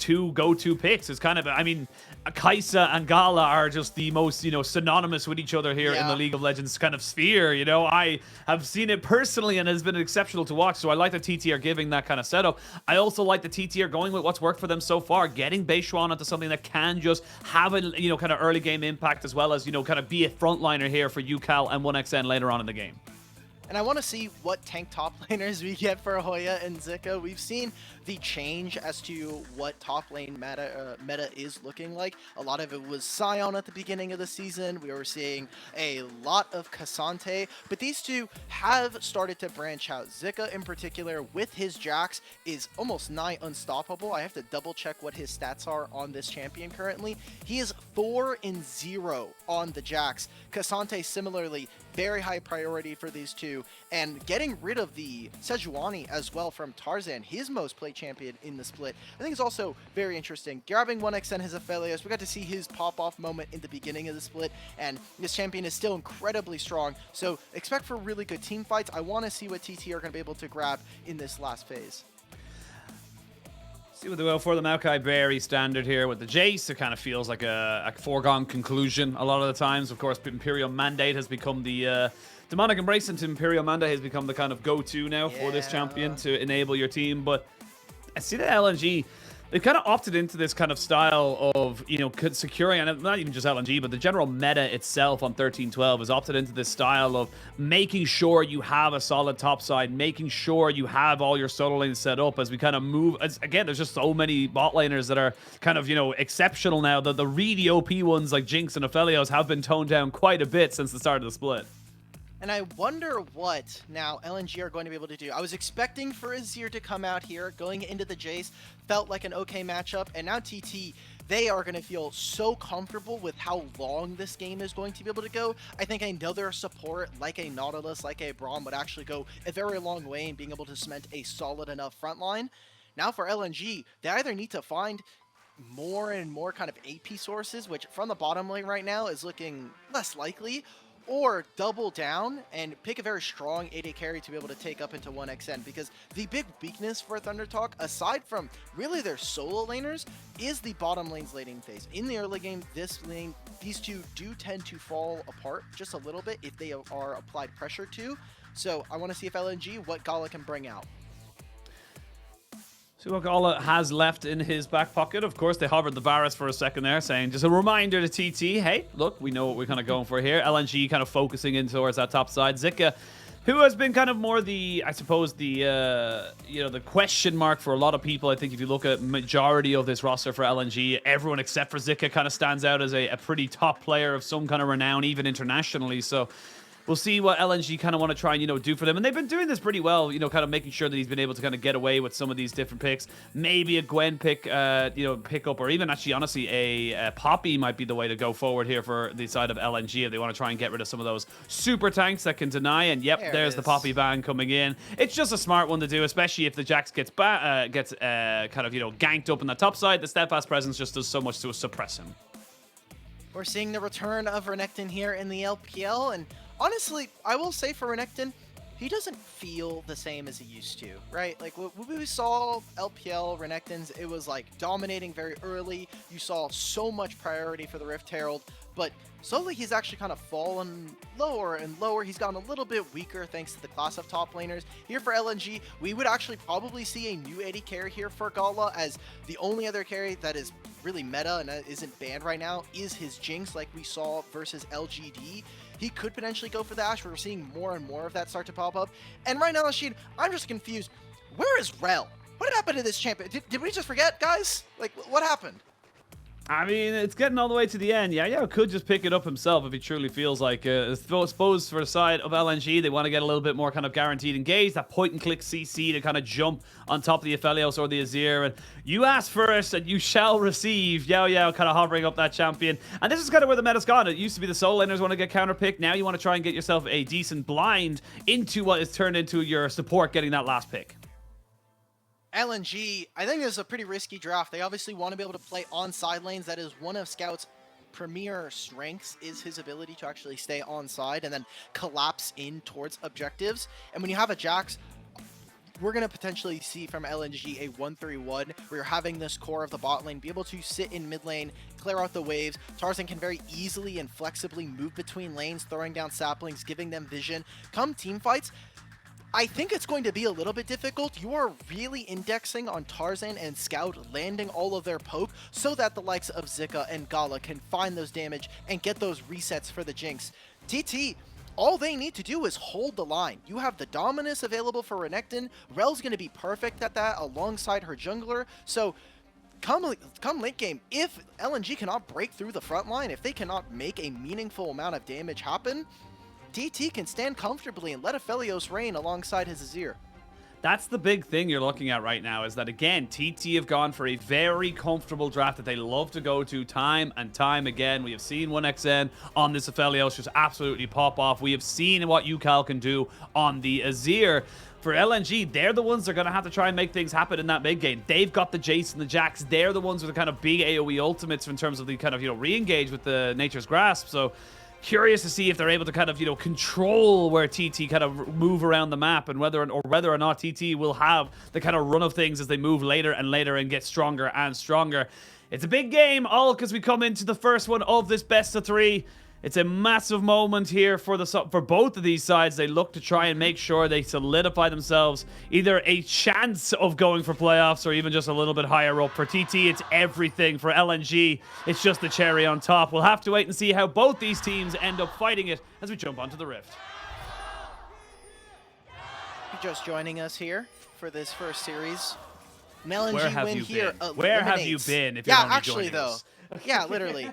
two go-to picks. It's kind of, I mean, Kaisa and Gala are just the most, synonymous with each other here in the League of Legends kind of sphere. I have seen it personally and has been exceptional to watch. So I like that TT are giving that kind of setup. I also like the TT are going with what's worked for them so far, getting Beichuan onto something that can just have a, kind of early game impact, as well as, kind of be a frontliner here for Ucal and 1xN later on in the game. And I want to see what tank top laners we get for Hoya and Zika. We've seen the change as to what top lane meta is looking like. A lot of it was Sion at the beginning of the season. We were seeing a lot of Cassante, but these two have started to branch out. Zika in particular, with his Jax, is almost nigh unstoppable. I have to double check what his stats are on this champion currently. He is 4-0 on the Jax. Cassante similarly, very high priority for these two, and getting rid of the Sejuani as well from Tarzan, his most played champion in the split, I think is also very interesting. Grabbing 1xN his Aphelios, we got to see his pop-off moment in the beginning of the split, and this champion is still incredibly strong, so expect for really good team fights. I want to see what TT are going to be able to grab in this last phase. See what they will for the Maokai, very standard here with the Jace. It kind of feels like a foregone conclusion a lot of the times. Of course, Imperial Mandate has become the Demonic Embrace into Imperial Mandate has become the kind of go-to now for this champion to enable your team. But I see that LNG, they've kind of opted into this kind of style of, securing, and not even just LNG, but the general meta itself on 13-12 has opted into this style of making sure you have a solid top side, making sure you have all your solo lanes set up as we kind of move. Again, there's just so many bot laners that are kind of, exceptional now. The really OP ones like Jinx and Aphelios have been toned down quite a bit since the start of the split. And I wonder what now LNG are going to be able to do. I was expecting for Azir to come out here, going into the Jace, felt like an okay matchup, and now TT, they are going to feel so comfortable with how long this game is going to be able to go. I think another support like a Nautilus, like a Braum would actually go a very long way in being able to cement a solid enough front line. Now for LNG, they either need to find more and more kind of AP sources, which from the bottom lane right now is looking less likely, or double down and pick a very strong AD carry to be able to take up into 1xN, because the big weakness for ThunderTalk, aside from really their solo laners, is the bottom lane's laning phase. In the early game, these two do tend to fall apart just a little bit if they are applied pressure to. So I want to see if LNG, what Gala can bring out. See what Gala has left in his back pocket. Of course, they hovered the Varus for a second there, saying just a reminder to TT, hey, look, we know what we're kind of going for here. LNG kind of focusing in towards that top side. Zika, who has been kind of more the, I suppose, the, the question mark for a lot of people. I think if you look at majority of this roster for LNG, everyone except for Zika kind of stands out as a pretty top player of some kind of renown, even internationally. So we'll see what LNG kind of want to try and, do for them. And they've been doing this pretty well, kind of making sure that he's been able to kind of get away with some of these different picks. Maybe a Gwen pick, pick up, or even actually, honestly, a Poppy might be the way to go forward here for the side of LNG if they want to try and get rid of some of those super tanks that can deny. And yep, there's the Poppy ban coming in. It's just a smart one to do, especially if the Jax gets kind of, ganked up on the top side. The Steadfast Presence just does so much to suppress him. We're seeing the return of Renekton here in the LPL, and honestly, I will say for Renekton, he doesn't feel the same as he used to, right? Like, when we saw LPL Renektons, it was like dominating very early. You saw so much priority for the Rift Herald, but slowly he's actually kind of fallen lower and lower. He's gotten a little bit weaker thanks to the class of top laners. Here for LNG, we would actually probably see a new AD carry here for Gala, as the only other carry that is really meta and isn't banned right now is his Jinx, like we saw versus LGD. He could potentially go for the Ashe. We're seeing more and more of that start to pop up. And right now, Lachine, I'm just confused. Where is Rel? What happened to this champion? Did we just forget, guys? Like, what happened? I mean, it's getting all the way to the end. Yeah, could just pick it up himself if he truly feels like I suppose for the side of LNG, they want to get a little bit more kind of guaranteed engage, that point-and-click CC to kind of jump on top of the Aphelios or the Azir. And you ask first and you shall receive. Yao kind of hovering up that champion. And this is kind of where the meta's gone. It used to be the solo laners want to get counter-picked. Now you want to try and get yourself a decent blind into what is turned into your support getting that last pick. LNG, I think this is a pretty risky draft. They obviously want to be able to play on side lanes. That is one of Scout's premier strengths, is his ability to actually stay on side and then collapse in towards objectives. And when you have a Jax, we're going to potentially see from LNG a 1-3-1 where you're having this core of the bot lane be able to sit in mid lane, clear out the waves. Tarzan can very easily and flexibly move between lanes, throwing down saplings, giving them vision. Come team fights, I think it's going to be a little bit difficult. You are really indexing on Tarzan and Scout landing all of their poke so that the likes of Zika and Gala can find those damage and get those resets for the Jinx. TT, all they need to do is hold the line. You have the Dominus available for Renekton. Rel's going to be perfect at that alongside her jungler. So come late game, if LNG cannot break through the front line, if they cannot make a meaningful amount of damage happen, TT can stand comfortably and let Aphelios reign alongside his Azir. That's the big thing you're looking at right now, is that, again, TT have gone for a very comfortable draft that they love to go to time and time again. We have seen 1xN on this Aphelios just absolutely pop off. We have seen what Ucal can do on the Azir. For LNG, they're the ones that are going to have to try and make things happen in that mid game. They've got the Jace and the Jax. They're the ones with the kind of big AoE ultimates in terms of the kind of, re-engage with the Nature's Grasp. So curious to see if they're able to kind of, control where TT kind of move around the map, and whether or not TT will have the kind of run of things as they move later and later and get stronger and stronger. It's a big game, all because we come into the first one of this best of 3. It's a massive moment here for both of these sides. They look to try and make sure they solidify themselves either a chance of going for playoffs or even just a little bit higher up. For TT, it's everything. For LNG, it's just the cherry on top. We'll have to wait and see how both these teams end up fighting it as we jump onto the Rift. Just joining us here for this first series. LNG Where have win you here. been? Where have you been if you're yeah, only actually, joining though. us? Yeah, literally.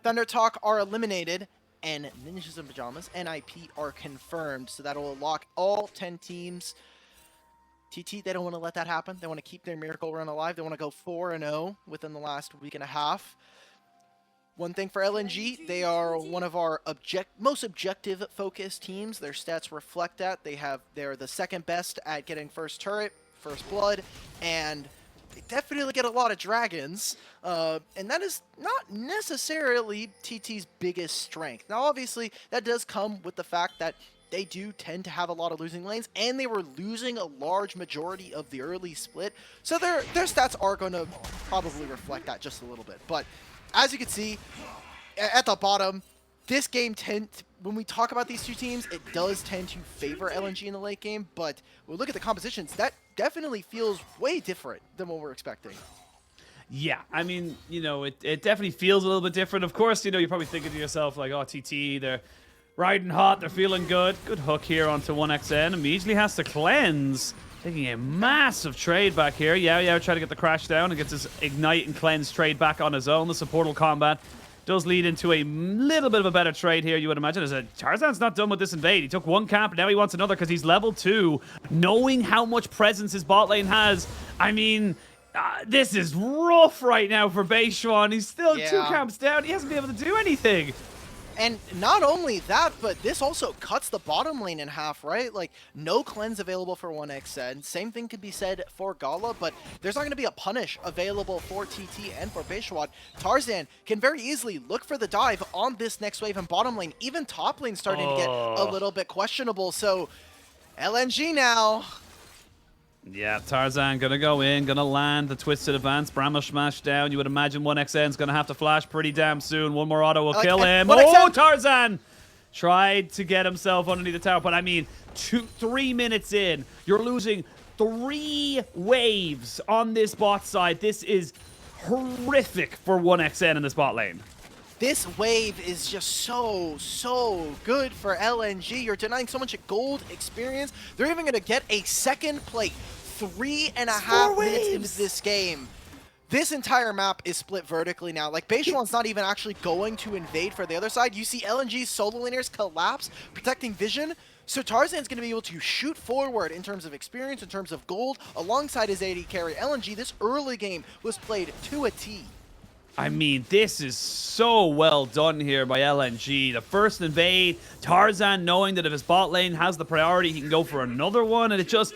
Thunder Talk are eliminated, and Ninjas in Pajamas, NIP, are confirmed. So that'll lock all 10 teams. TT, they don't want to let that happen. They want to keep their miracle run alive. They want to go 4-0 within the last week and a half. One thing for LNG, they are one of our most objective-focused teams. Their stats reflect that. They're the second best at getting first turret, first blood, and they definitely get a lot of dragons, and that is not necessarily TT's biggest strength. Now, obviously, that does come with the fact that they do tend to have a lot of losing lanes, and they were losing a large majority of the early split, so their stats are going to probably reflect that just a little bit. But as you can see, at the bottom, this game when we talk about these two teams, it does tend to favor LNG in the late game, but when we look at the compositions, that definitely feels way different than what we're expecting. Yeah, I mean, it definitely feels a little bit different. Of course, you're probably thinking to yourself, like, oh, TT, they're riding hot, they're feeling good. Good hook here onto 1xN. Immediately has to cleanse. Taking a massive trade back here. Yeah, try to get the crash down and gets his ignite and cleanse trade back on his own. The supportal combat does lead into a little bit of a better trade here, you would imagine. As Tarzan's not done with this invade. He took one camp, now he wants another because he's level 2. Knowing how much presence his bot lane has, I mean, this is rough right now for Beichuan. He's still 2 camps down. He hasn't been able to do anything. And not only that, but this also cuts the bottom lane in half, right? Like, no cleanse available for 1xN. Same thing could be said for Gala, but there's not going to be a punish available for TT and for Beichuan. Tarzan can very easily look for the dive on this next wave in bottom lane. Even top lane starting to get a little bit questionable. So, LNG now. Yeah, Tarzan gonna go in, gonna land the twisted advance, Bramble smash down. You would imagine 1xN's gonna have to flash pretty damn soon. One more auto will kill him. Oh, Tarzan tried to get himself underneath the tower, but I mean, 3 minutes in, you're losing 3 waves on this bot side. This is horrific for 1xN in this bot lane. This wave is just so good for LNG. You're denying so much gold experience. They're even going to get a second plate 3.5 minutes into this game. This entire map is split vertically now. Like, Beichuan's not even actually going to invade for the other side. You see LNG's solo laners collapse, protecting vision. So Tarzan's going to be able to shoot forward in terms of experience, in terms of gold, alongside his AD carry. LNG, this early game was played to a T. I mean, this is so well done here by LNG. The first invade, Tarzan knowing that if his bot lane has the priority, he can go for another one, and it just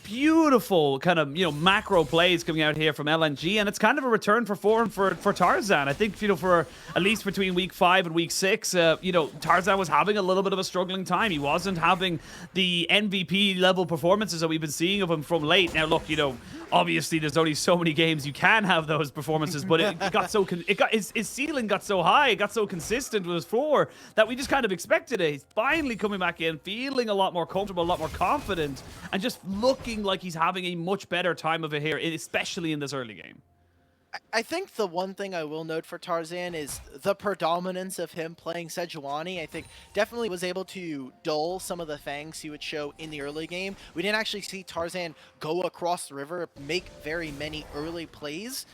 beautiful kind of, macro plays coming out here from LNG, and it's kind of a return for form for Tarzan. I think, for at least between week 5 and week 6, Tarzan was having a little bit of a struggling time. He wasn't having the MVP level performances that we've been seeing of him from late. Now, look, obviously there's only so many games you can have those performances, but it got so his ceiling got so high, it got so consistent with his floor that we just kind of expected it. He's finally coming back in, feeling a lot more comfortable, a lot more confident, and just looking like he's having a much better time of it here, especially in this early game. I think the one thing I will note for Tarzan is the predominance of him playing Sejuani. I think definitely was able to dull some of the fangs he would show in the early game. We didn't actually see Tarzan go across the river, make very many early plays,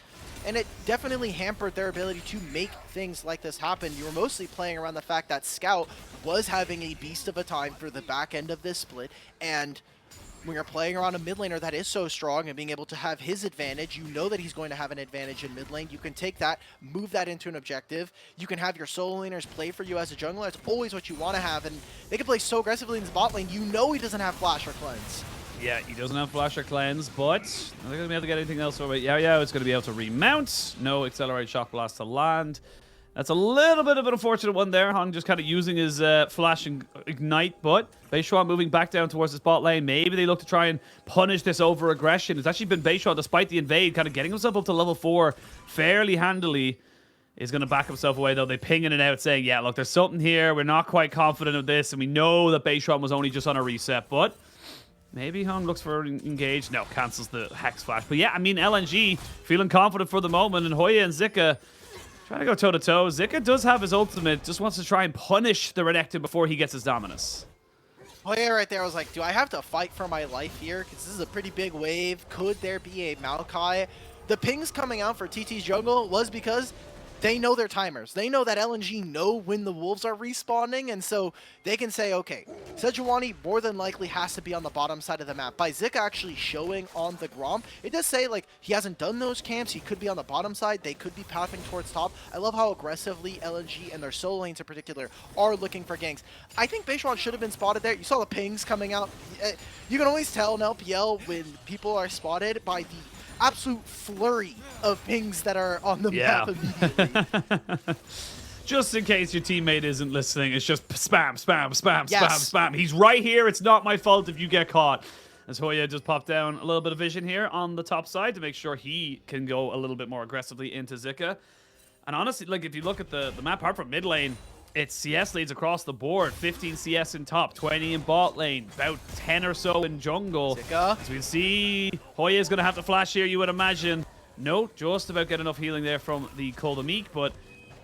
and it definitely hampered their ability to make things like this happen. You were mostly playing around the fact that Scout was having a beast of a time for the back end of this split, and when you're playing around a mid laner that is so strong and being able to have his advantage, you know that he's going to have an advantage in mid lane. You can take that, move that into an objective. You can have your solo laners play for you as a jungler. It's always what you want to have, and they can play so aggressively in the bot lane. You know he doesn't have flash or cleanse. Yeah, he doesn't have flash or cleanse, but are they going to be able to get anything else over it? Yeah, it's going to be able to remount. No accelerate shock blast to land. That's a little bit of an unfortunate one there. Hong just kind of using his flash and ignite, but Beichuan moving back down towards the bot lane. Maybe they look to try and punish this over aggression. It's actually been Beichuan, despite the invade, kind of getting himself up to level 4 fairly handily. He's going to back himself away, though. They ping in and out saying, yeah, look, there's something here. We're not quite confident of this, and we know that Beichuan was only just on a reset, but maybe Hong looks for engage. No, cancels the Hex Flash. But yeah, I mean, LNG feeling confident for the moment, and Hoya and Zika trying to go toe-to-toe. Zika does have his ultimate, just wants to try and punish the Renekton before he gets his Dominus. Hoya right there was like, do I have to fight for my life here? Because this is a pretty big wave. Could there be a Maokai? The pings coming out for TT's jungle was because they know their timers. They know that LNG know when the wolves are respawning, and so they can say, okay, Sejuani more than likely has to be on the bottom side of the map. By Zika actually showing on the Grom, it does say, like, he hasn't done those camps. He could be on the bottom side. They could be pathing towards top. I love how aggressively LNG and their solo lanes in particular are looking for ganks. I think Beichuan should have been spotted there. You saw the pings coming out. You can always tell in LPL when people are spotted by the absolute flurry of pings that are on the map immediately. Just in case your teammate isn't listening, it's just spam, spam, spam, Yes. spam, spam. He's right here. It's not my fault if you get caught. As Hoya just popped down a little bit of vision here on the top side to make sure he can go a little bit more aggressively into Zika. And honestly, like, if you look at the map, apart from mid lane, it's CS leads across the board. 15 CS in top, 20 in bot lane, about 10 or so in jungle. Zika. As we see, Hoya is going to have to flash here, you would imagine. No, just about get enough healing there from the Koldamik, but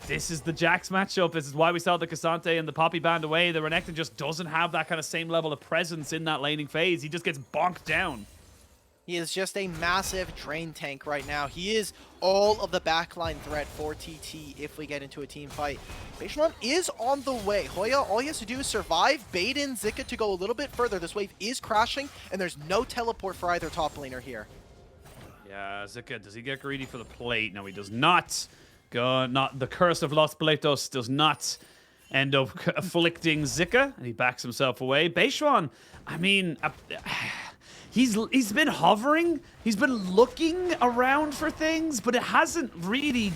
this is the Jax matchup. This is why we saw the Cassante and the Poppy band away. The Renekton just doesn't have that kind of same level of presence in that laning phase. He just gets bonked down. He is just a massive drain tank right now. He is all of the backline threat for TT if we get into a team fight. Beichuan is on the way. Hoya, all he has to do is survive, bait in Zika to go a little bit further. This wave is crashing, and there's no teleport for either top laner here. Yeah, Zika, does he get greedy for the plate? No, he does not. Not the curse of Los Pleitos does not end up afflicting Zika, and he backs himself away. Beichuan, I mean, he's been hovering. He's been looking around for things, but it hasn't really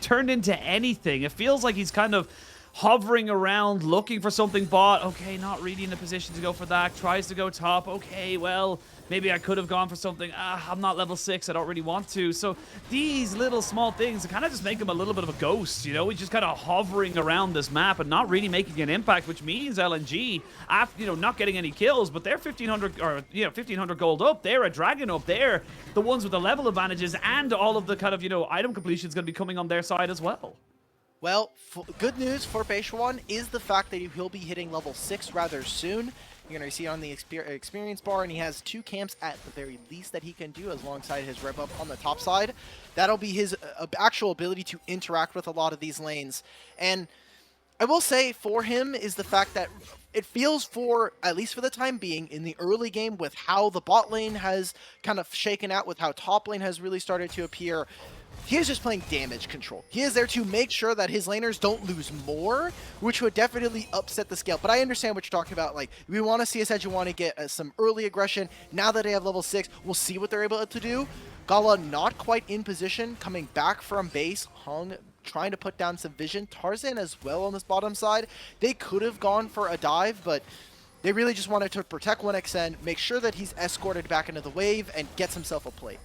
turned into anything. It feels like he's kind of hovering around, looking for something bot. Okay, not really in a position to go for that. Tries to go top. Okay, well, maybe I could have gone for something. I'm not level 6. I don't really want to. So these little small things kind of just make him a little bit of a ghost, you know? He's just kind of hovering around this map and not really making an impact, which means LNG, after, not getting any kills, but they're 1,500 or 1,500 gold up. They're a dragon up. They're the ones with the level advantages, and all of the kind of, item completion is going to be coming on their side as well. Well, good news for Beichuan is the fact that he'll be hitting level 6 rather soon. You're going to see on the experience bar, and he has 2 camps at the very least that he can do alongside his rep up on the top side. That'll be his actual ability to interact with a lot of these lanes. And I will say for him is the fact that it feels at least for the time being, in the early game with how the bot lane has kind of shaken out, with how top lane has really started to appear, he is just playing damage control. He is there to make sure that his laners don't lose more, which would definitely upset the scale. But I understand what you're talking about. Like, we want to see Sejuani get some early aggression. Now that they have level 6, we'll see what they're able to do. Gala not quite in position, coming back from base. Hung trying to put down some vision. Tarzan as well on this bottom side. They could have gone for a dive, but they really just wanted to protect 1xN, make sure that he's escorted back into the wave, and gets himself a plate.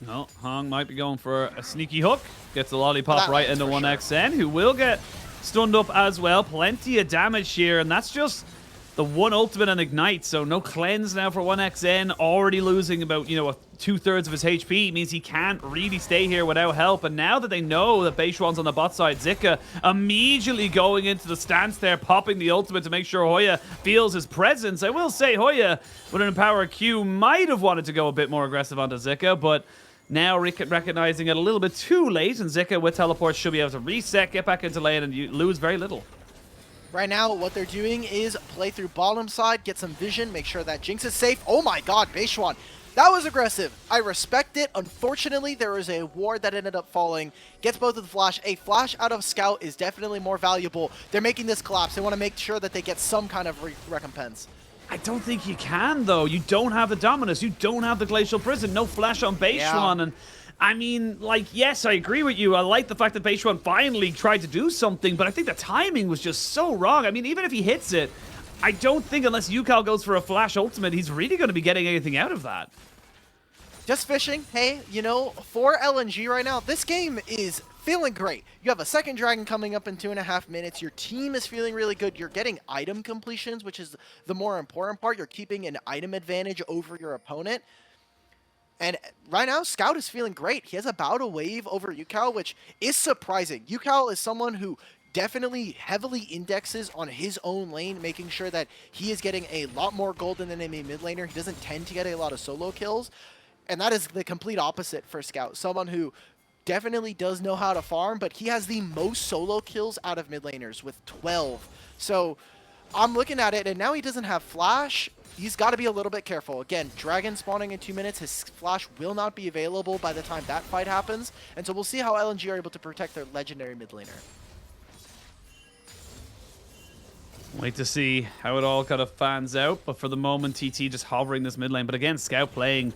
No, Hong might be going for a sneaky hook. Gets the lollipop right into 1xN, sure. who will get stunned up as well. Plenty of damage here, and that's just the one ultimate and ignite. So no cleanse now for 1xN. Already losing about, you know, 2/3 of his HP. Means he can't really stay here without help. And now that they know that Beichuan's on the bot side, Zika immediately going into the stance there, popping the ultimate to make sure Hoya feels his presence. I will say Hoya, with an Empower Q, might have wanted to go a bit more aggressive onto Zika, but now recognizing it a little bit too late, and Zika with teleport should be able to reset, get back into lane, and you lose very little. Right now, what they're doing is play through bottom side, get some vision, make sure that Jinx is safe. Oh my god, Beichuan. That was aggressive. I respect it. Unfortunately, there is a ward that ended up falling. Gets both of the flash. A flash out of Scout is definitely more valuable. They're making this collapse. They want to make sure that they get some kind of recompense. I don't think you can, though. You don't have the Dominus. You don't have the Glacial Prison. No flash on Beichuan. Yeah. And I mean, like, yes, I agree with you. I like the fact that Beichuan finally tried to do something, but I think the timing was just so wrong. I mean, even if he hits it, I don't think unless Ucal goes for a flash ultimate, he's really going to be getting anything out of that. Just fishing. Hey, you know, for LNG right now, this game is feeling great. You have a second dragon coming up in 2.5 minutes. Your team is feeling really good. You're getting item completions, which is the more important part. You're keeping an item advantage over your opponent. And right now, Scout is feeling great. He has about a wave over Ucal, which is surprising. Ucal is someone who definitely heavily indexes on his own lane, making sure that he is getting a lot more gold than a mid laner. He doesn't tend to get a lot of solo kills. And that is the complete opposite for Scout. Someone who definitely does know how to farm, but he has the most solo kills out of mid laners with 12. So I'm looking at it, and now he doesn't have flash. He's got to be a little bit careful. Again, dragon spawning in 2 minutes. His flash will not be available by the time that fight happens. And so we'll see how LNG are able to protect their legendary mid laner. Wait to see how it all kind of fans out. But for the moment, TT just hovering this mid lane. But again, Scout playing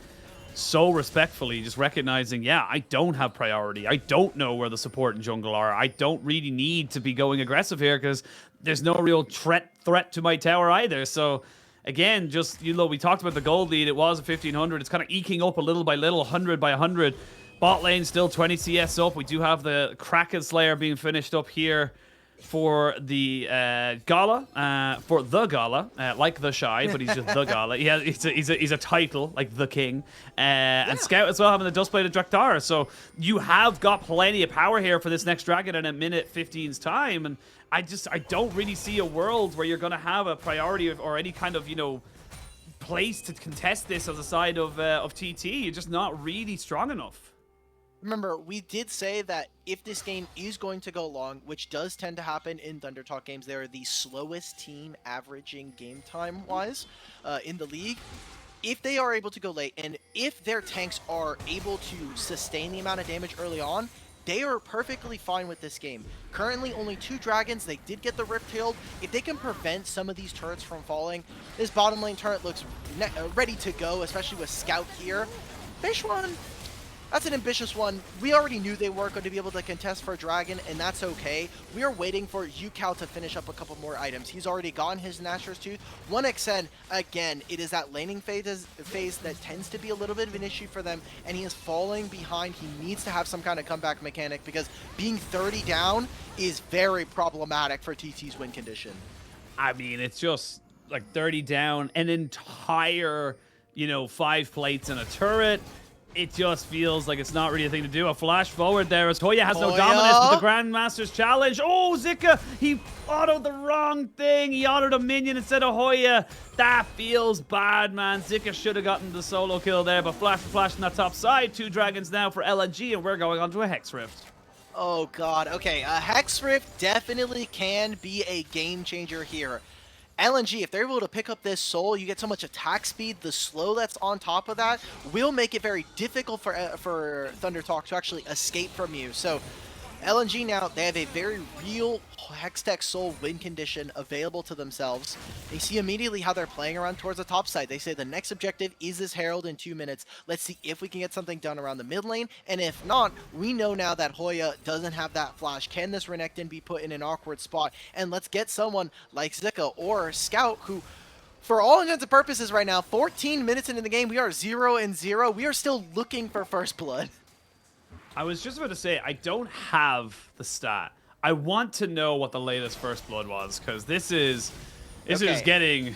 so respectfully, just recognizing, yeah, I don't have priority. I don't know where the support and jungle are. I don't really need to be going aggressive here because there's no real threat to my tower either. So again, just, you know, we talked about the gold lead. It was a 1500. It's kind of eking up a little by little, 100 by 100. Bot lane still 20 CS up. We do have the Kraken Slayer being finished up here for the Gala, like the Shy, but he's just the Gala. Yeah, he's a title, like the King. And Scout as well having the Dustblade Draktar. So you have got plenty of power here for this next dragon in a minute 15's time. And I don't really see a world where you're going to have a priority or any kind of, you know, place to contest this as a side of TT. You're just not really strong enough. Remember, we did say that if this game is going to go long, which does tend to happen in Thunder Talk games, they're the slowest team averaging game time-wise in the league. If they are able to go late, and if their tanks are able to sustain the amount of damage early on, they are perfectly fine with this game. Currently, only 2 dragons. They did get the Rift Tailed. If they can prevent some of these turrets from falling, this bottom lane turret looks ready to go, especially with Scout here. Beichuan, that's an ambitious one. We already knew they weren't going to be able to contest for a dragon, and that's okay. We are waiting for Ucal to finish up a couple more items. He's already gotten his Nashor's Tooth. 1xN, again, it is that laning phase that tends to be a little bit of an issue for them, and he is falling behind. He needs to have some kind of comeback mechanic because being 30 down is very problematic for TT's win condition. I mean, it's just like 30 down, an entire, you know, 5 plates and a turret. It just feels like it's not really a thing to do. A flash forward there as Hoya has no dominance with the Grandmaster's Challenge. Oh, Zika, he autoed the wrong thing. He autoed a minion instead of Hoya. That feels bad, man. Zika should have gotten the solo kill there, but flash on that top side. 2 dragons now for LNG, and we're going on to a Hex Rift. Oh, God. Okay, a Hex Rift definitely can be a game changer here. LNG, if they're able to pick up this soul, you get so much attack speed. The slow that's on top of that will make it very difficult for ThunderTalk to actually escape from you. So LNG now, they have a very real Hextech Soul win condition available to themselves. They see immediately how they're playing around towards the top side. They say the next objective is this Herald in 2 minutes. Let's see if we can get something done around the mid lane. And if not, we know now that Hoya doesn't have that flash. Can this Renekton be put in an awkward spot? And let's get someone like Zika or Scout who, for all intents and purposes right now, 14 minutes into the game, we are 0-0. We are still looking for first blood. I was just about to say, I don't have the stat. I want to know what the latest first blood was, because this is getting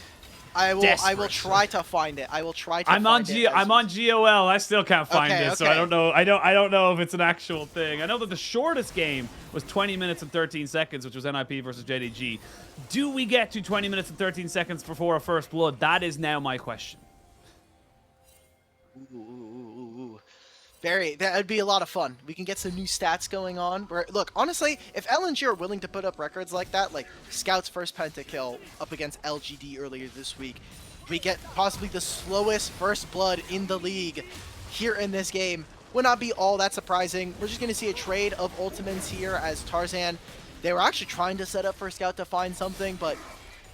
I will desperate. try to find it. I will try to I'm find it. I'm on GOL. I still can't find Okay, it, so okay. I don't know. I don't know if it's an actual thing. I know that the shortest game was 20 minutes and 13 seconds, which was NIP versus JDG. Do we get to 20 minutes and 13 seconds before a first blood? That is now my question. Ooh. That would be a lot of fun. We can get some new stats going on. Look, honestly, if LNG are willing to put up records like that, like Scout's first pentakill up against LGD earlier this week, we get possibly the slowest first blood in the league here in this game. Would not be all that surprising. We're just going to see a trade of ultimates here as Tarzan. They were actually trying to set up for Scout to find something, but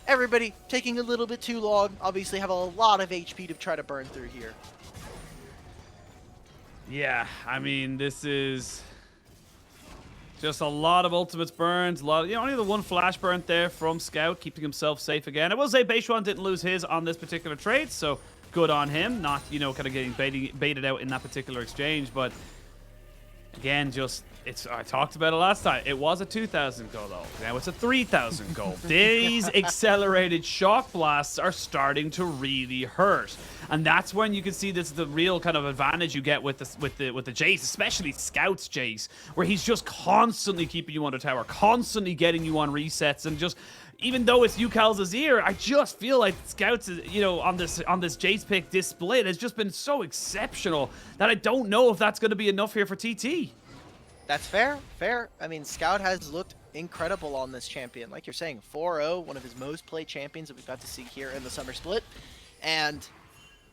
everybody taking a little bit too long. Obviously have a lot of HP to try to burn through here. Yeah, I mean, this is just a lot of ultimates burns. A lot of, only the one flash burnt there from Scout, keeping himself safe again. I will say Beichuan didn't lose his on this particular trade, so good on him. Not, kind of getting baited out in that particular exchange, but again, I talked about it last time. It was a 2,000 gold ult. Now it's a 3,000 gold. These accelerated shock blasts are starting to really hurt. And that's when you can see this the real kind of advantage you get with the Jace, especially Scout's Jace, where he's just constantly keeping you under tower, constantly getting you on resets, and just even though it's Ucal's Azir, I just feel like Scout's, on this Jace pick this split has just been so exceptional that I don't know if that's going to be enough here for TT. That's fair. I mean, Scout has looked incredible on this champion. Like you're saying, 4-0, one of his most played champions that we've got to see here in the summer split. And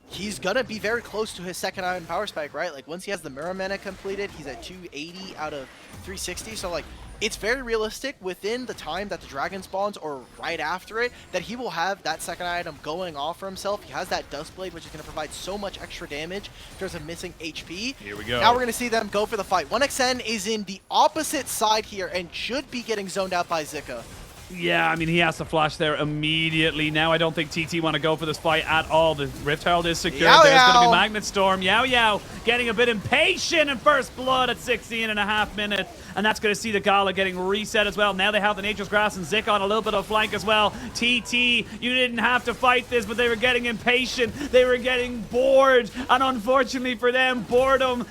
he's going to be very close to his second iron power spike, right? Like, once he has the mirror mana completed, he's at 280 out of 360. So, like, it's very realistic within the time that the dragon spawns or right after it that he will have that second item going off for himself. He has that Dust Blade, which is going to provide so much extra damage in terms of missing HP. Here we go. Now we're going to see them go for the fight. 1xN is in the opposite side here and should be getting zoned out by Zika. Yeah, I mean, he has to flash there immediately. Now I don't think TT want to go for this fight at all. The Rift Herald is secured. Yow, There's going to yow. be Magnet Storm. Yow, getting a bit impatient in first blood at 16.5 minutes. And that's going to see the Gala getting reset as well. Now they have the Nature's Grass and Zika on a little bit of flank as well. TT, you didn't have to fight this, but they were getting impatient. They were getting bored. And unfortunately for them, boredom...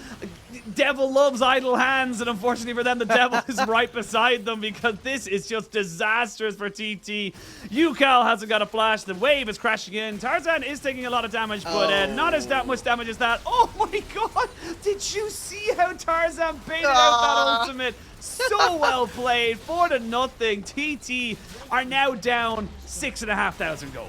Devil loves idle hands, and unfortunately for them, the devil is right beside them because this is just disastrous for TT. Ucal hasn't got a flash. The wave is crashing in. Tarzan is taking a lot of damage, but not as that much damage as that. Oh my god! Did you see how Tarzan baited out that ultimate? So well played. 4-0. TT are now down 6,500 gold.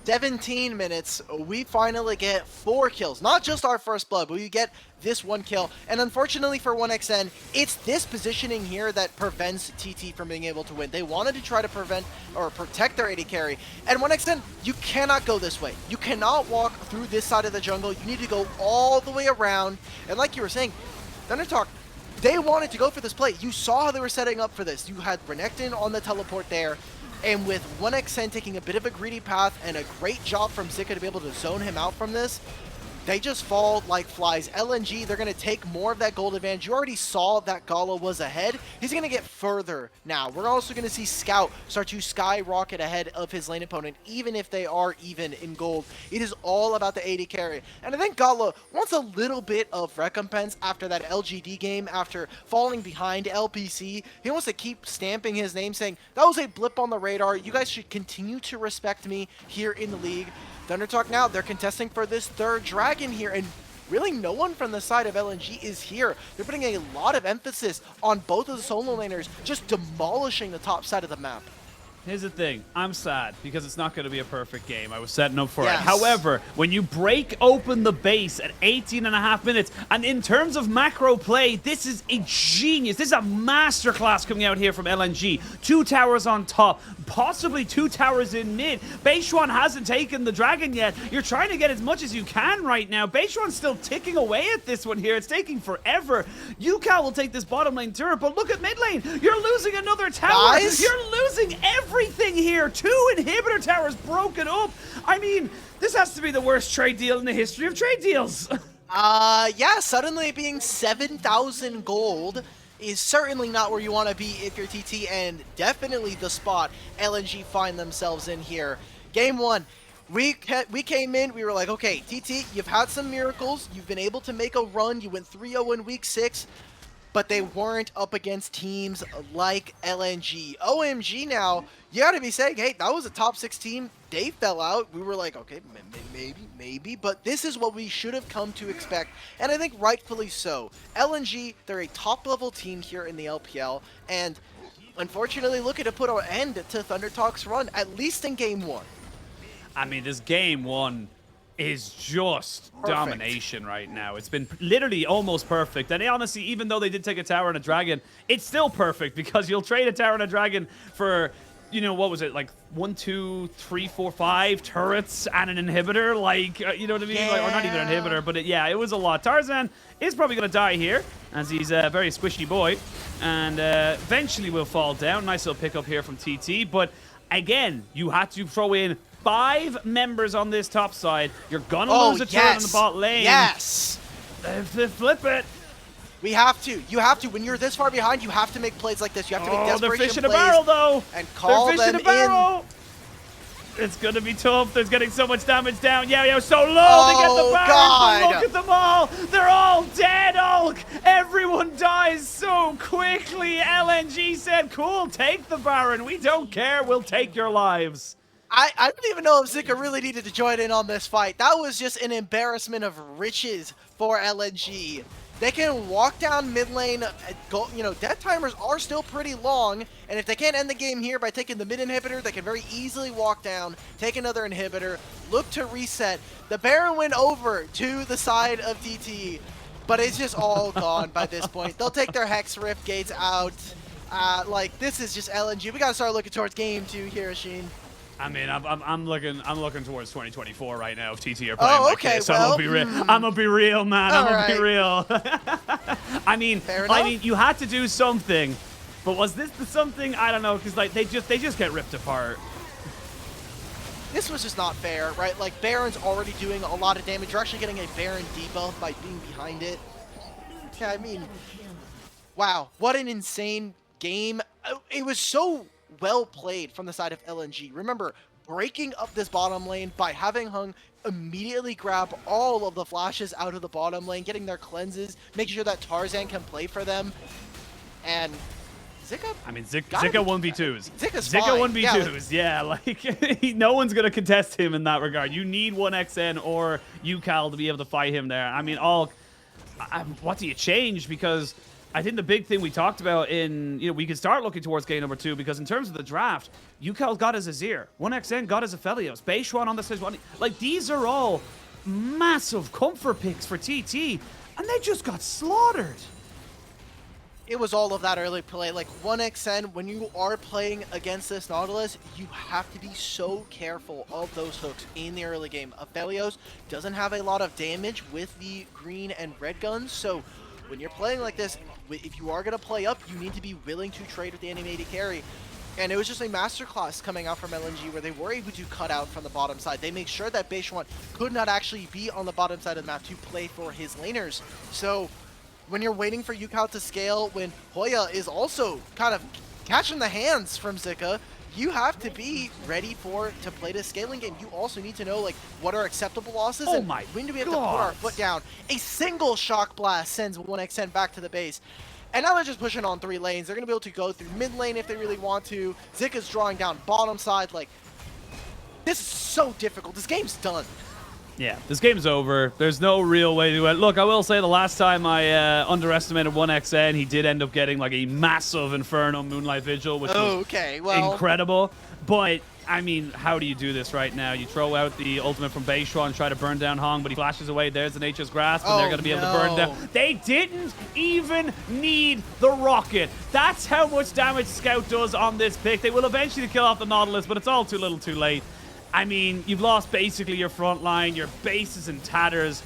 17 minutes, we finally get 4 kills. Not just our first blood, but we get this 1 kill. And unfortunately for 1xN, it's this positioning here that prevents TT from being able to win. They wanted to try to prevent or protect their AD carry. And 1xN, you cannot go this way. You cannot walk through this side of the jungle. You need to go all the way around. And like you were saying, ThunderTalk, they wanted to go for this play. You saw how they were setting up for this. You had Renekton on the teleport there. And with 1xN taking a bit of a greedy path and a great job from Zika to be able to zone him out from this, they just fall like flies. LNG, they're going to take more of that gold advantage. You already saw that Gala was ahead. He's going to get further now. We're also going to see Scout start to skyrocket ahead of his lane opponent, even if they are even in gold. It is all about the AD carry. And I think Gala wants a little bit of recompense after that LGD game, after falling behind LPC. He wants to keep stamping his name, saying, that was a blip on the radar. You guys should continue to respect me here in the league. ThunderTalk now, they're contesting for this third dragon here, and really no one from the side of LNG is here. They're putting a lot of emphasis on both of the solo laners, just demolishing the top side of the map. Here's the thing. I'm sad because it's not going to be a perfect game. I was setting up for Yes. it. However, when you break open the base at 18.5 minutes, and in terms of macro play, this is a genius. This is a masterclass coming out here from LNG. 2 towers on top, possibly 2 towers in mid. Beichuan hasn't taken the dragon yet. You're trying to get as much as you can right now. Beichuan's still ticking away at this one here. It's taking forever. Ucal will take this bottom lane turret, but look at mid lane. You're losing another tower. Guys? You're losing everything here. 2 inhibitor towers broken up. I mean, this has to be the worst trade deal in the history of trade deals. Yeah, suddenly being 7,000 gold is certainly not where you want to be if you're TT, and definitely the spot LNG find themselves in here. Game 1, we came in, we were like, okay, TT, you've had some miracles, you've been able to make a run, you went 3-0 in week 6, but they weren't up against teams like LNG. OMG now, you gotta be saying, hey, that was a top 6 team. They fell out. We were like, okay, maybe, but this is what we should have come to expect, and I think rightfully so. LNG, they're a top-level team here in the LPL, and unfortunately looking to put an end to Thunder Talk's run, at least in Game 1. I mean, this game 1 is just Perfect. domination right now. It's been literally almost perfect. And honestly, even though they did take a tower and a dragon, it's still perfect because you'll trade a tower and a dragon for, you know, what was it, like 1, 2, 3, 4, 5 turrets and an inhibitor? Like, you know what I mean? Yeah. Like, or not even an inhibitor, but yeah, it was a lot. Tarzan is probably going to die here as he's a very squishy boy and eventually will fall down. Nice little pickup here from TT, but again, you had to throw in 5 members on this top side. You're gonna lose a turret in the bot lane. Yes. Flip it. We have to. You have to. When you're this far behind, you have to make plays like this. You have to make Oh, they're desperation fish in a plays barrel though. and call they're fish them in a barrel. It's gonna be tough. There's getting so much damage down. Yeah, so low. They get the barrel. God. Look at them all. They're all dead, Ulk. Everyone dies so quickly. LNG said, cool, take the Baron. We don't care. We'll take your lives. I don't even know if Zika really needed to join in on this fight. That was just an embarrassment of riches for LNG. They can walk down mid lane, you know, death timers are still pretty long, and if they can't end the game here by taking the mid inhibitor, they can very easily walk down, take another inhibitor, look to reset. The Baron went over to the side of TT, but it's just all gone by this point. They'll take their Hex Rift gates out. Like, this is just LNG. We gotta start looking towards game 2 here, Sheen. I mean, I'm looking towards 2024 right now. If TT are playing Oh, like okay, this, well, I'm gonna be real, man. I'm gonna be real. I mean, you had to do something, but was this the something? I don't know, because like they just get ripped apart. This was just not fair, right? Like, Baron's already doing a lot of damage. You're actually getting a Baron debuff by being behind it. Yeah, I mean, wow, what an insane game. It was so well played from the side of LNG. Remember, breaking up this bottom lane by having Hung immediately grab all of the flashes out of the bottom lane, getting their cleanses, making sure that Tarzan can play for them. And Zika? I mean, Zika 1v2s. Zika's Zika fine. 1v2s, yeah, like, no one's going to contest him in that regard. You need 1xN or Ucal to be able to fight him there. I mean, what do you change? Because I think the big thing we talked about we could start looking towards game number 2, because in terms of the draft, Ucal got his Azir, 1xN got his Aphelios, Beichuan on the stage. Like, these are all massive comfort picks for TT, and they just got slaughtered. It was all of that early play. Like, 1xN, when you are playing against this Nautilus, you have to be so careful of those hooks in the early game. Aphelios doesn't have a lot of damage with the green and red guns, so when you're playing like this, if you are going to play up, you need to be willing to trade with the animated carry. And it was just a masterclass coming out from LNG where they were able to cut out from the bottom side. They made sure that Beichuan could not actually be on the bottom side of the map to play for his laners. So when you're waiting for Ucal to scale, when Hoya is also kind of catching the hands from Zika, you have to be ready to play this scaling game. You also need to know, like, what are acceptable losses and when do we have to put our foot down. A single shock blast sends 1xN back to the base. And now they're just pushing on 3 lanes. They're going to be able to go through mid lane if they really want to. Zika's drawing down bottom side. Like, this is so difficult. This game's done. Yeah, this game's over. There's no real way to do it. Look, I will say the last time I underestimated 1xN, he did end up getting like a massive Inferno Moonlight Vigil, which was incredible. But, I mean, how do you do this right now? You throw out the ultimate from Beichuan and try to burn down Hong, but he flashes away. There's the Nature's Grasp, and they're going to be able to burn down. They didn't even need the rocket. That's how much damage Scout does on this pick. They will eventually kill off the Nautilus, but it's all too little too late. I mean, you've lost basically your front line. Your base is in tatters.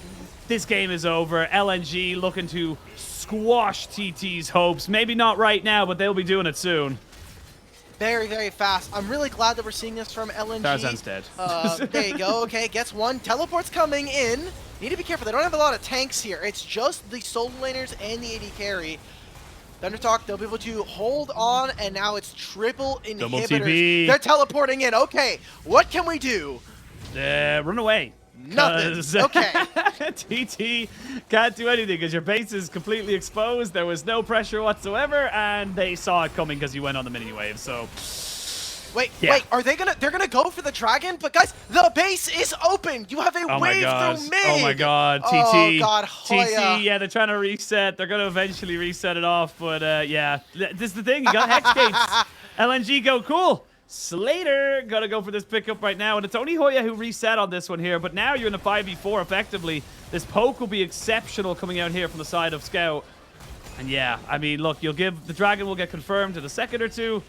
This game is over. LNG looking to squash TT's hopes. Maybe not right now, but they'll be doing it soon. Very, very fast. I'm really glad that we're seeing this from LNG. Tarzan's dead. There you go. Okay, gets one. Teleport's coming in. Need to be careful. They don't have a lot of tanks here. It's just the solo laners and the AD carry. ThunderTalk, they'll be able to hold on, and now it's triple inhibitors. Double TP. They're teleporting in. Okay, what can we do? Run away. Nothing. Okay. TT can't do anything because your base is completely exposed. There was no pressure whatsoever, and they saw it coming because you went on the mini wave. So, wait, are they gonna? They're gonna go for the dragon, but guys, the base is open. You have a wave through mid. Oh my god, TT. Oh god, Hoya. TT. Yeah, they're trying to reset. They're gonna eventually reset it off, but yeah, this is the thing. You got Hex Gates. LNG go cool. Slater gotta go for this pickup right now, and it's only Hoya who reset on this one here, but now you're in a 5v4 effectively. This poke will be exceptional coming out here from the side of Scout. And yeah, I mean, look, you'll give the dragon will get confirmed in a second or two.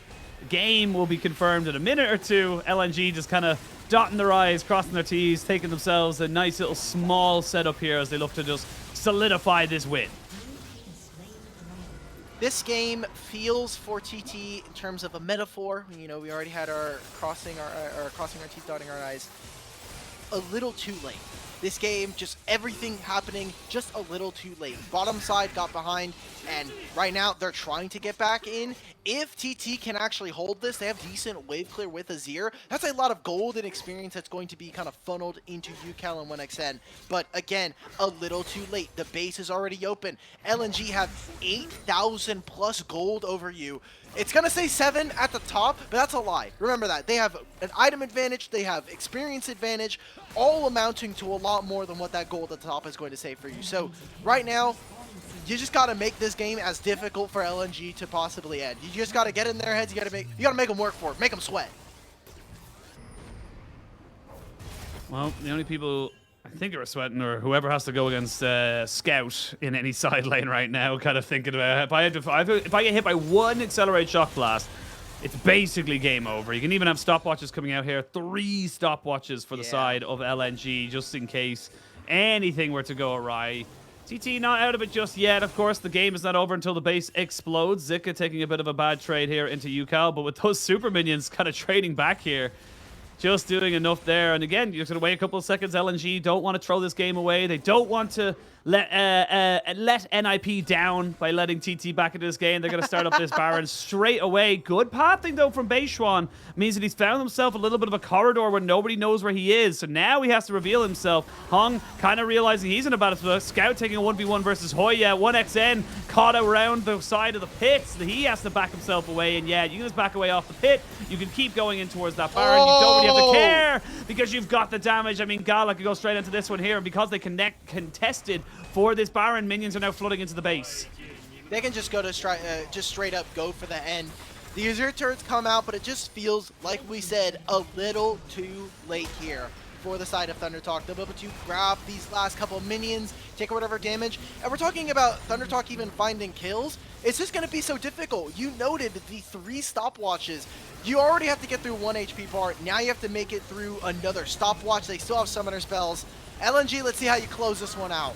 The game will be confirmed in a minute or two. LNG just kind of dotting their I's, crossing their T's, taking themselves a nice little small setup here as they look to just solidify this win. This game feels for TT in terms of a metaphor. You know, we already had our crossing our teeth, dotting our I's. A little too late. This game, just everything happening just a little too late. Bottom side got behind, and right now they're trying to get back in. If TT can actually hold this, they have decent wave clear with Azir. That's a lot of gold and experience that's going to be kind of funneled into Ucal and 1xN. But again, a little too late. The base is already open. LNG have 8,000 plus gold over you. It's going to say 7 at the top, but that's a lie. Remember that. They have an item advantage, they have experience advantage, all amounting to a lot more than what that gold at the top is going to say for you. So right now, you just got to make this game as difficult for LNG to possibly end. You just got to get in their heads. You got to make them work for it. Make them sweat. Well, the only people I think are sweating or whoever has to go against Scout in any side lane right now, kind of thinking about if I get hit by one accelerated shock blast, it's basically game over. You can even have stopwatches coming out here. 3 stopwatches for the side of LNG, just in case anything were to go awry. TT not out of it just yet. Of course, the game is not over until the base explodes. Zika taking a bit of a bad trade here into Ucal, but with those super minions kind of trading back here, just doing enough there. And again, you're going to wait a couple of seconds. LNG don't want to throw this game away. They don't want to let NIP down by letting TT back into this game. They're going to start up this Baron straight away. Good pathing, though, from Beichuan. Means that he's found himself a little bit of a corridor where nobody knows where he is. So now he has to reveal himself. Hong kind of realizing he's in a bad spot. Scout taking a 1v1 versus Hoya. 1xN caught around the side of the pit. So he has to back himself away. And yeah, you can just back away off the pit. You can keep going in towards that Baron. You don't really have to care because you've got the damage. I mean, Gala could go straight into this one here. And because they contested for this Baron, minions are now flooding into the base. They can just go to just straight up go for the end. The Azir turrets come out, but it just feels, like we said, a little too late here for the side of ThunderTalk. They'll be able to grab these last couple of minions, take whatever damage. And we're talking about ThunderTalk even finding kills. It's just going to be so difficult. You noted the 3 stopwatches. You already have to get through 1 HP bar. Now you have to make it through another stopwatch. They still have summoner spells. LNG, let's see how you close this one out.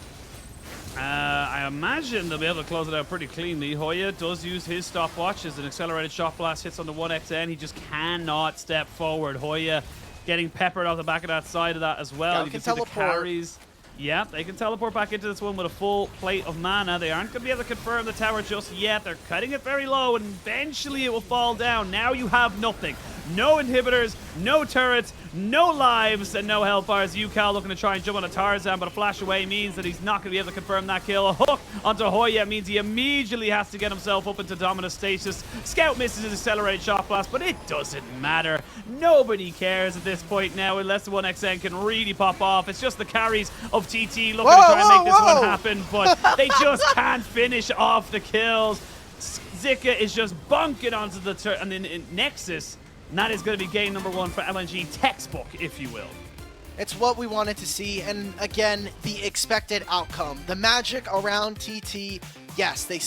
I imagine they'll be able to close it out pretty cleanly. Hoya does use his stopwatch as an accelerated shot blast hits on the 1xN. He just cannot step forward. Hoya getting peppered off the back of that side of that as well. You can see the carries. Yeah, they can teleport back into this one with a full plate of mana. They aren't going to be able to confirm the tower just yet. They're cutting it very low, and eventually it will fall down. Now you have nothing. no inhibitors, no turrets, no lives, and no hellfires. Ucal looking to try and jump on a Tarzan, but a flash away means that he's not going to be able to confirm that kill. A hook onto Hoya means he immediately has to get himself up into Dominus stasis. Scout misses his accelerated shot blast, but it doesn't matter. Nobody cares at this point now, unless the 1xn can really pop off. It's just the carries of TT looking to try and make this one happen, but they just can't finish off the kills. Zika is just bunking onto the and then Nexus, and that is going to be game number 1 for LNG, textbook, if you will. It's what we wanted to see, and again, the expected outcome. The magic around TT, yes, they